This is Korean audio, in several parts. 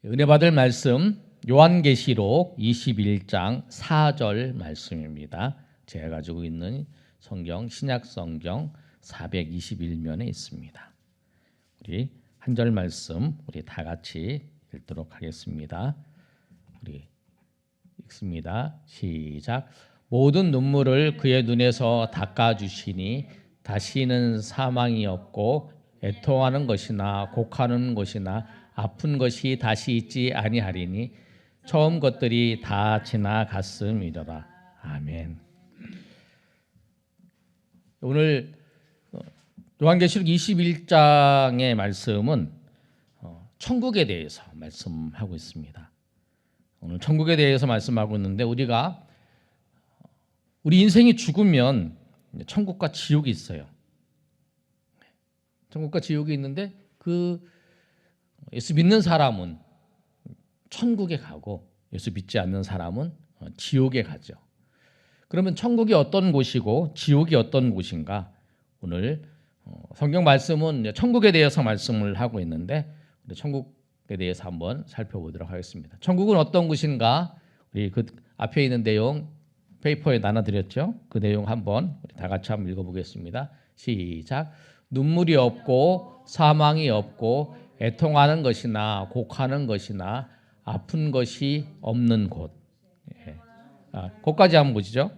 은혜 받을 말씀 요한계시록 21장 4절 말씀입니다. 제가 가지고 있는 성경 신약 성경 421면에 있습니다. 우리 한 절 말씀 우리 다 같이 읽도록 하겠습니다. 우리 읽습니다. 시작. 모든 눈물을 그의 눈에서 닦아 주시니 다시는 사망이 없고 애통하는 것이나 곡하는 것이나 아픈 것이 다시 있지 아니하리니 처음 것들이 다 지나갔음이로라. 아멘. 오늘 요한계시록 21장의 말씀은 천국에 대해서 말씀하고 있습니다. 오늘 천국에 대해서 말씀하고 있는데 우리가 우리 인생이 죽으면 천국과 지옥이 있어요. 천국과 지옥이 있는데 그 예수 믿는 사람은 천국에 가고 예수 믿지 않는 사람은 지옥에 가죠. 그러면 천국이 어떤 곳이고 지옥이 어떤 곳인가? 오늘 성경 말씀은 천국에 대해서 말씀을 하고 있는데 천국에 대해서 한번 살펴보도록 하겠습니다. 천국은 어떤 곳인가? 우리 그 앞에 있는 내용 페이퍼에 나눠드렸죠. 그 내용 한번 우리 다 같이 한번 읽어보겠습니다. 시작. 눈물이 없고 사망이 없고 애통하는 것이나 곡하는 것이나 아픈 것이 없는 곳. 거기까지 한번 보시죠.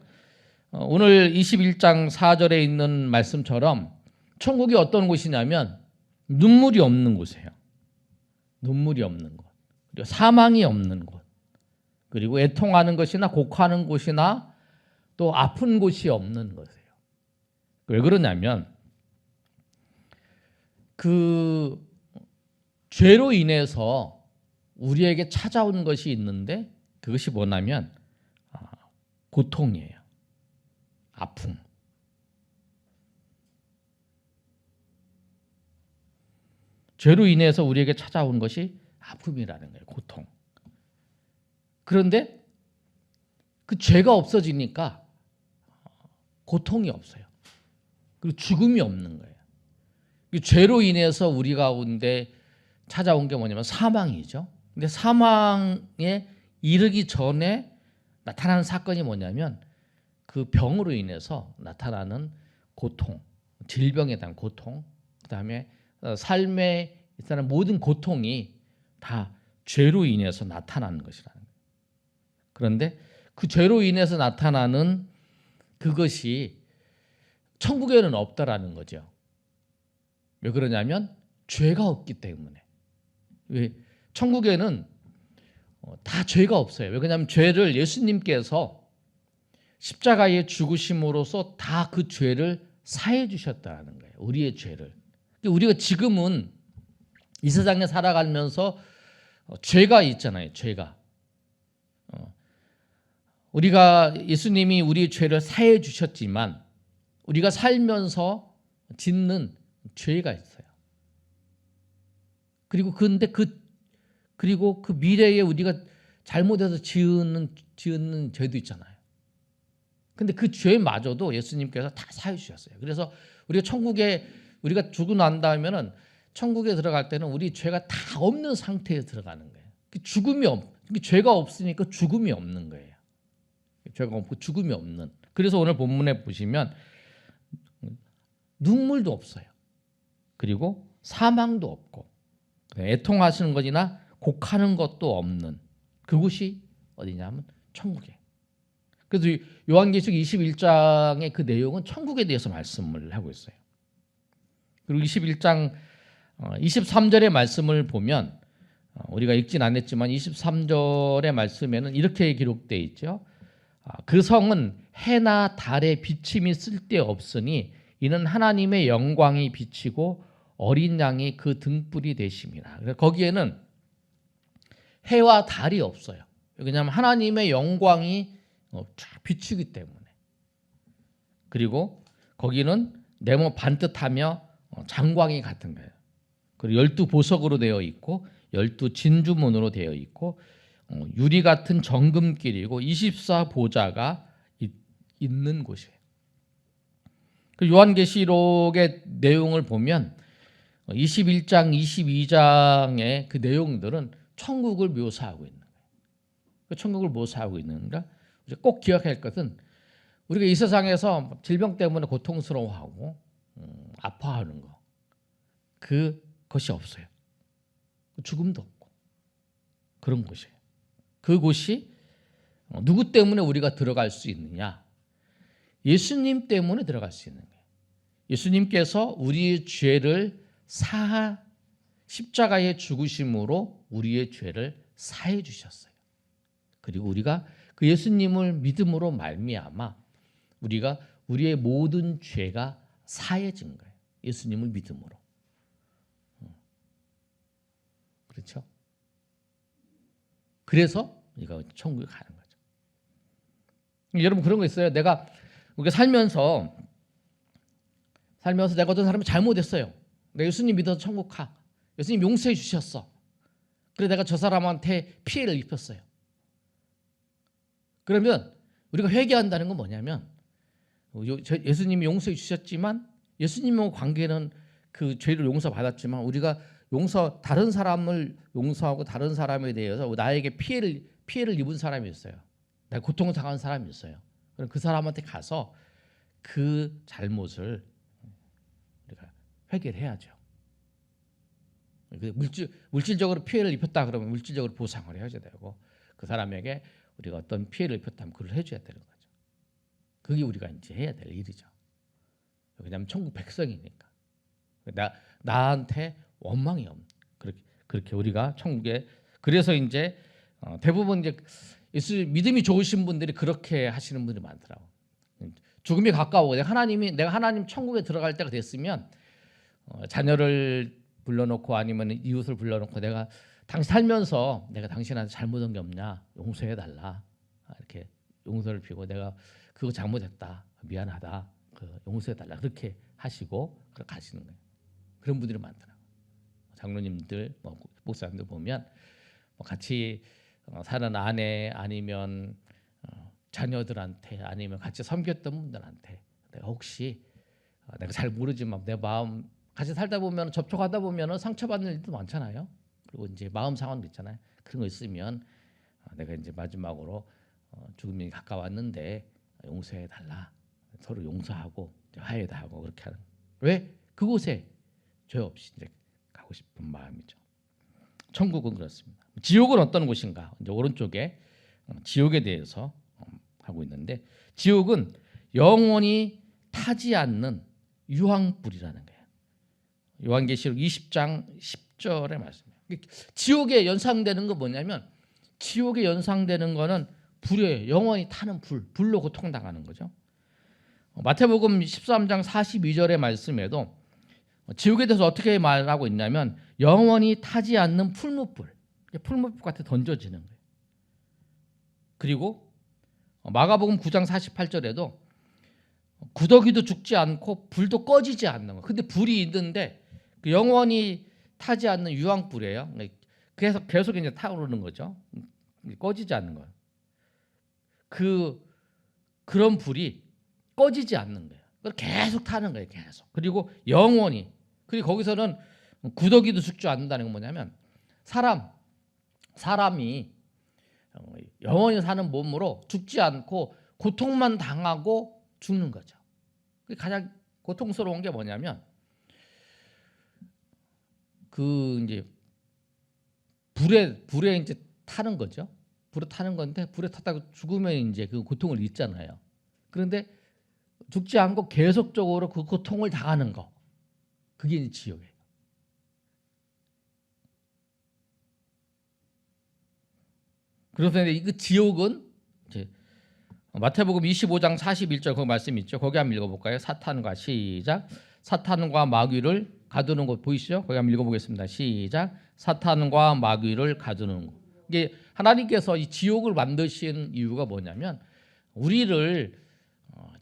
오늘 21장 4절에 있는 말씀처럼 천국이 어떤 곳이냐면 눈물이 없는 곳이에요. 눈물이 없는 곳. 그리고 사망이 없는 곳. 그리고 애통하는 것이나 곡하는 곳이나 또 아픈 곳이 없는 곳이에요. 왜 그러냐면 그 죄로 인해서 우리에게 찾아온 것이 있는데 그것이 뭐냐면 고통이에요. 아픔. 죄로 인해서 우리에게 찾아온 것이 아픔이라는 거예요. 고통. 그런데 그 죄가 없어지니까 고통이 없어요. 그리고 죽음이 없는 거예요. 죄로 인해서 우리 가운데 찾아온 게 뭐냐면 사망이죠. 근데 사망에 이르기 전에 나타나는 사건이 뭐냐면 그 병으로 인해서 나타나는 고통, 질병에 대한 고통, 그다음에 삶에 있는 모든 고통이 다 죄로 인해서 나타나는 것이라는 거예요. 그런데 그 죄로 인해서 나타나는 그것이 천국에는 없다라는 거죠. 왜 그러냐면 죄가 없기 때문에. 왜 천국에는 다 죄가 없어요. 왜 그러냐면 죄를 예수님께서 십자가에 죽으심으로써 다 그 죄를 사해 주셨다는 거예요. 우리의 죄를. 우리가 지금은 이 세상에 살아가면서 죄가 있잖아요. 죄가. 우리가 예수님이 우리의 죄를 사해 주셨지만 우리가 살면서 짓는 죄가 있어요. 그리고 그리고 그 미래에 우리가 잘못해서 지은 죄도 있잖아요. 근데 그 죄마저도 예수님께서 다 사해 주셨어요. 그래서 우리가 천국에 우리가 죽고 난 다음에는 천국에 들어갈 때는 우리 죄가 다 없는 상태에 들어가는 거예요. 죄가 없으니까 죽음이 없는 거예요. 죄가 없고 죽음이 없는. 그래서 오늘 본문에 보시면 눈물도 없어요. 그리고 사망도 없고 애통하시는 것이나 곡하는 것도 없는 그곳이 어디냐면 천국이에요. 그래서 요한계시록 21장의 그 내용은 천국에 대해서 말씀을 하고 있어요. 그리고 21장 23절의 말씀을 보면 우리가 읽진 않았지만 23절의 말씀에는 이렇게 기록되어 있죠. 그 성은 해나 달의 비침이 쓸데없으니 이는 하나님의 영광이 비치고 어린 양이 그 등불이 되심이라. 그래서 거기에는 해와 달이 없어요. 왜냐하면 하나님의 영광이 쫙 비치기 때문에. 그리고 거기는 네모 반듯하며 장광이 같은 거예요. 그리고 12보석으로 되어 있고 12진주문으로 되어 있고 유리 같은 정금길이고 24보좌가 있는 곳이에요. 그 요한계시록의 내용을 보면 21장, 22장의 그 내용들은 천국을 묘사하고 있는 거예요. 그 천국을 묘사하고 있는가? 꼭 기억해야 할 것은 우리가 이 세상에서 질병 때문에 고통스러워하고 아파하는 거 그것이 없어요. 죽음도 없고 그런 곳이에요. 그곳이 누구 때문에 우리가 들어갈 수 있느냐? 예수님 때문에 들어갈 수 있는 거예요. 예수님께서 우리의 죄를 십자가의 죽으심으로 우리의 죄를 사해 주셨어요. 그리고 우리가 그 예수님을 믿음으로 말미암아 우리가 우리의 모든 죄가 사해진 거예요. 예수님을 믿음으로. 그렇죠? 그래서 우리가 천국에 가는 거죠. 여러분 그런 거 있어요. 우리가 살면서 내가 어떤 사람이 잘못했어요. 내가 예수님 믿어서 천국 가. 예수님 용서해 주셨어. 그래 내가 저 사람한테 피해를 입혔어요. 그러면 우리가 회개한다는 건 뭐냐면 예수님이 용서해 주셨지만 예수님과 관계는 그 죄를 용서받았지만 우리가 다른 사람을 용서하고 다른 사람에 대해서 나에게 피해를 입은 사람이 있어요. 내가 고통을 당한 사람이 있어요. 그럼 그 사람한테 가서 그 잘못을 우리가 회개를 해야죠. 물질적으로 피해를 입혔다 그러면 물질적으로 보상을 해야 되고 그 사람에게 우리가 어떤 피해를 입혔다면 그걸 해줘야 되는 거죠. 그게 우리가 이제 해야 될 일이죠. 왜냐하면 천국 백성이니까 나한테 원망이 없는 그렇게 우리가 천국에 그래서 이제 대부분 이제 예수 믿음이 좋으신 분들이 그렇게 하시는 분들이 많더라고. 죽음이 가까워 내가 하나님 천국에 들어갈 때가 됐으면 자녀를 불러놓고 아니면 이웃을 불러놓고 내가 당신 살면서 내가 당신한테 잘못한 게 없냐 용서해 달라 이렇게 용서를 비고 내가 그거 잘못했다 미안하다 용서해 달라 그렇게 하시고 그렇게 가시는 거예요. 그런 분들이 많더라고. 장로님들 목사님들 보면 같이 사는 아내 아니면 자녀들한테 아니면 같이 섬겼던 분들한테 내가 혹시 내가 잘 모르지만 내 마음 같이 살다 보면 접촉하다 보면 상처받는 일도 많잖아요. 그리고 이제 마음 상황도 있잖아요. 그런 거 있으면 내가 이제 마지막으로 죽음이 가까웠는데 용서해 달라. 서로 용서하고 화해도 하고 그렇게 하는. 왜? 그곳에 죄 없이 이제 가고 싶은 마음이죠. 천국은 그렇습니다. 지옥은 어떤 곳인가? 이제 오른쪽에 지옥에 대해서 하고 있는데 지옥은 영원히 타지 않는 유황불이라는 거예요. 요한계시록 20장 10절의 말씀이에요. 지옥에 연상되는 건 뭐냐면 지옥에 연상되는 거는 불이에요. 영원히 타는 불로 고통당하는 거죠. 마태복음 13장 42절의 말씀에도 지옥에 대해서 어떻게 말하고 있냐면 영원히 타지 않는 풀무불 같이 던져지는 거예요. 그리고 마가복음 9장 48절에도 구더기도 죽지 않고 불도 꺼지지 않는 거예요. 근데 불이 있는데 영원히 타지 않는 유황불이에요. 그래서 계속 이제 타오르는 거죠. 꺼지지 않는 거예요. 그런 불이 꺼지지 않는 거예요. 계속 타는 거예요. 계속. 그리고 영원히. 그리고 거기서는 구더기도 죽지 않는다는 건 뭐냐면 사람이 영원히 사는 몸으로 죽지 않고 고통만 당하고 죽는 거죠. 가장 고통스러운 게 뭐냐면 이제 불에 이제 타는 거죠. 불에 타는 건데 불에 탔다가 죽으면 이제 그 고통을 잊잖아요. 그런데 죽지 않고 계속적으로 그 고통을 당하는 거. 그게 이제 지옥이에요. 그래서 이 지옥은 이제 마태복음 25장 41절 그 말씀 있죠. 거기 한번 읽어볼까요? 사탄과 시작. 사탄과 마귀를 가두는 곳 보이시죠? 거기 한번 읽어보겠습니다. 시작. 사탄과 마귀를 가두는 곳. 이게 하나님께서 이 지옥을 만드신 이유가 뭐냐면 우리를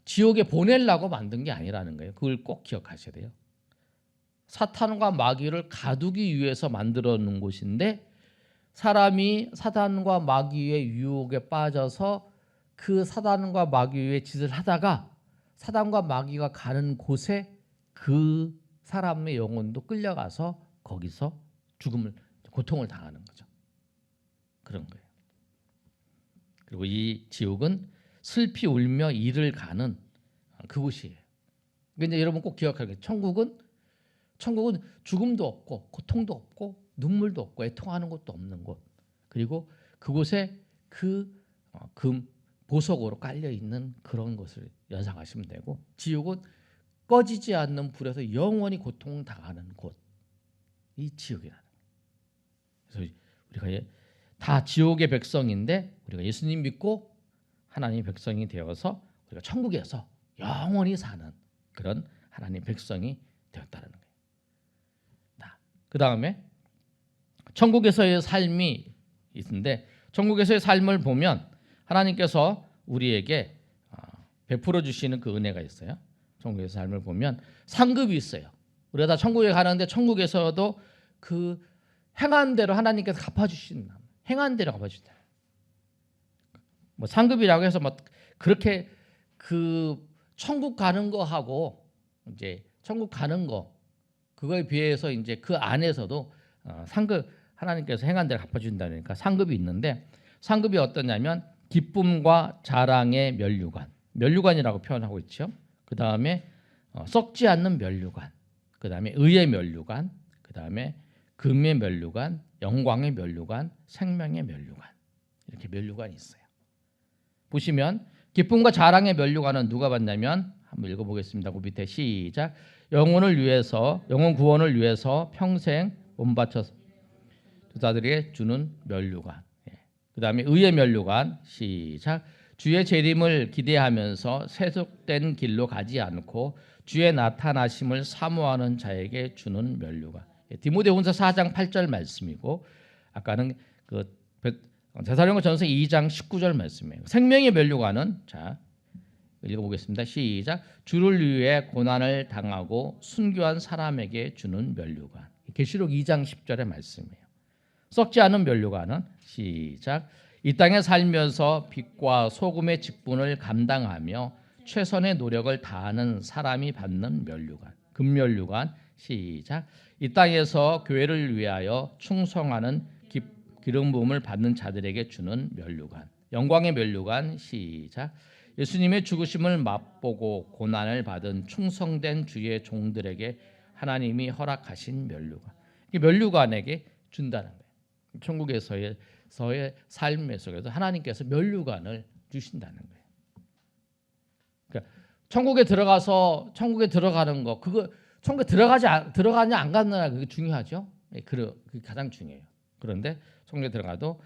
지옥에 보내려고 만든 게 아니라는 거예요. 그걸 꼭 기억하셔야 돼요. 사탄과 마귀를 가두기 위해서 만들어 놓은 곳인데 사람이 사탄과 마귀의 유혹에 빠져서 그 사탄과 마귀의 짓을 하다가 사탄과 마귀가 가는 곳에 그 사람의 영혼도 끌려가서 거기서 고통을 당하는 거죠. 그리고 이 지옥은 슬피 울며 이를 가는 그곳이에요. 그러니까 이제 여러분 꼭 기억할 게 천국은 죽음도 없고 고통도 없고 눈물도 없고 애통하는 것도 없는 곳. 그리고 그곳에 금 보석으로 깔려 있는 그런 것을 연상하시면 되고, 지옥은 꺼지지 않는 불에서 영원히 고통 당하는 곳. 이 지옥이라는 거예요. 그래서 우리가 다 지옥의 백성인데 우리가 예수님 믿고 하나님의 백성이 되어서 우리가 천국에서 영원히 사는 그런 하나님의 백성이 되었다는 거예요. 그 다음에 천국에서의 삶이 있는데, 천국에서의 삶을 보면 하나님께서 우리에게 베풀어 주시는 그 은혜가 있어요. 천국에서 삶을 보면 상급이 있어요. 우리가 다 천국에 가는데 천국에서도 그 행한 대로 하나님께서 갚아주신다. 행한 대로 갚아주신다. 뭐 상급이라고 해서 뭐 그렇게 그 천국 가는 거 하고 이제 천국 가는 거 그거에 비해서 이제 그 안에서도 상급, 하나님께서 행한 대로 갚아준다니까 상급이 있는데, 상급이 어떠냐면 기쁨과 자랑의 면류관이라고 표현하고 있죠. 그 다음에 썩지 않는 면류관, 그 다음에 의의 면류관, 그 다음에 금의 면류관, 영광의 면류관, 생명의 면류관, 이렇게 면류관이 있어요. 보시면 기쁨과 자랑의 면류관은 누가 받냐면, 한번 읽어보겠습니다. 그 밑에 시작. 영혼 구원을 위해서 평생 몸바쳐서 자들에게 주는 면류관. 그 다음에 의의 면류관. 시작. 주의 재림을 기대하면서 세속된 길로 가지 않고 주의 나타나심을 사모하는 자에게 주는 면류관. 디모데후서 4장 8절 말씀이고, 아까는 그 데살로니가전서 2장 19절 말씀이에요. 생명의 면류관은, 자 읽어보겠습니다. 시작. 주를 위해 고난을 당하고 순교한 사람에게 주는 면류관. 계시록 2장 10절의 말씀이에요. 썩지 않은 면류관은, 시작. 이 땅에 살면서 빛과 소금의 직분을 감당하며 최선의 노력을 다하는 사람이 받는 면류관. 금면류관. 시작. 이 땅에서 교회를 위하여 충성하는 기름 부음을 받는 자들에게 주는 면류관. 영광의 면류관. 시작. 예수님의 죽으심을 맛보고 고난을 받은 충성된 주의 종들에게 하나님이 허락하신 면류관. 이 면류관에게 준다는 거예요. 천국에서의 삶 속에서 하나님께서 면류관을 주신다는 거예요. 그러니까 천국에 들어가는 거, 그거 천국에 들어가냐 안 가느냐, 그게 중요하죠. 그게 가장 중요해요. 그런데 천국에 들어가도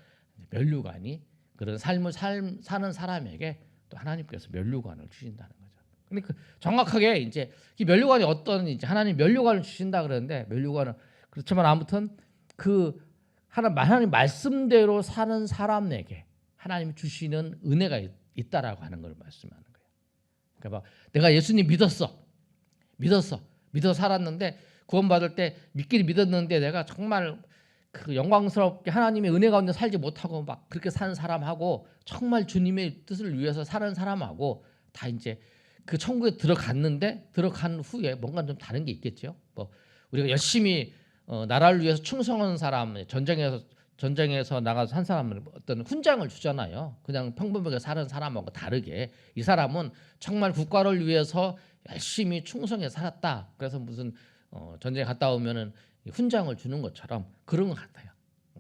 면류관이 그런 삶을 사는 사람에게 또 하나님께서 면류관을 주신다는 거죠. 근데 정확하게 이제 이 면류관이 어떤, 이제 하나님 면류관을 주신다 그러는데, 면류관은 그렇지만 아무튼 그 하나님 말씀대로 사는 사람에게 하나님이 주시는 은혜가 있다라고 하는 걸 말씀하는 거예요. 그러니까 막 내가 예수님 믿어서 살았는데, 구원받을 때 믿기를 믿었는데 내가 정말 그 영광스럽게 하나님의 은혜 가운데 살지 못하고 막 그렇게 사는 사람하고, 정말 주님의 뜻을 위해서 사는 사람하고 다 이제 그 천국에 들어간 후에 뭔가 좀 다른 게 있겠죠. 뭐 우리가 열심히 나라를 위해서 충성하는 사람, 전쟁에서 나가서 산 사람은 어떤 훈장을 주잖아요. 그냥 평범하게 사는 사람하고 다르게 이 사람은 정말 국가를 위해서 열심히 충성해 살았다. 그래서 무슨 전쟁에 갔다 오면은 훈장을 주는 것처럼 그런 것 같아요.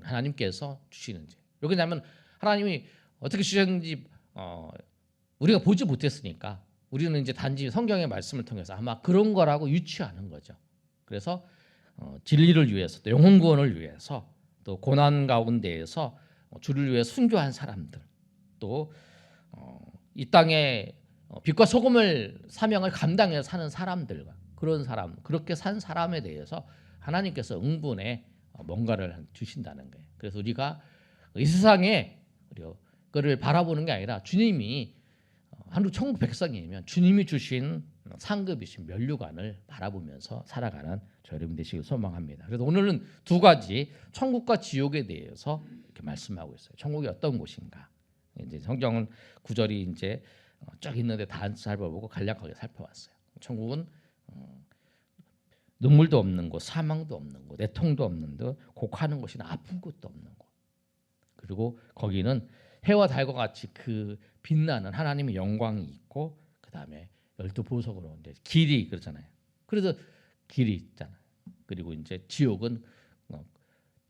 하나님께서 주시는지. 왜냐하면 하나님이 어떻게 주셨는지 우리가 보지 못했으니까 우리는 이제 단지 성경의 말씀을 통해서 아마 그런 거라고 유추하는 거죠. 그래서 진리를 위해서, 또 영혼 구원을 위해서, 또 고난 가운데에서 주를 위해 순교한 사람들, 또 이 땅에 빛과 소금을 사명을 감당해서 사는 사람들과 그런 사람, 그렇게 산 사람에 대해서 하나님께서 응분에 뭔가를 주신다는 거예요. 그래서 우리가 이 세상에 그를 바라보는 게 아니라 주님이 한국 천국 백성이면 주님이 주신 상급이신 면류관을 바라보면서 살아가는 저 여러분 되시길 소망합니다. 그래서 오늘은 두 가지, 천국과 지옥에 대해서 이렇게 말씀하고 있어요. 천국이 어떤 곳인가? 이제 성경은 구절이 이제 쫙 있는데 다 살펴보고 간략하게 살펴봤어요. 천국은 눈물도 없는 곳, 사망도 없는 곳, 애통도 없는 곳, 곡하는 곳이나 아픈 곳도 없는 곳. 그리고 거기는 해와 달과 같이 그 빛나는 하나님의 영광이 있고 그다음에 12보석으로 이제 길이 그러잖아요. 그래서 길이 있잖아요. 그리고 이제 지옥은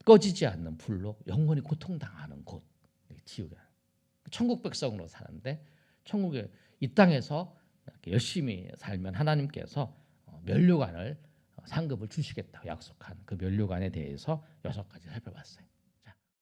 꺼지지 않는 불로 영원히 고통당하는 곳. 지옥이야. 천국 백성으로 사는데 천국에 이 땅에서 이렇게 열심히 살면 하나님께서 면류관을 상급을 주시겠다고 약속한 그 면류관에 대해서 6가지 살펴봤어요.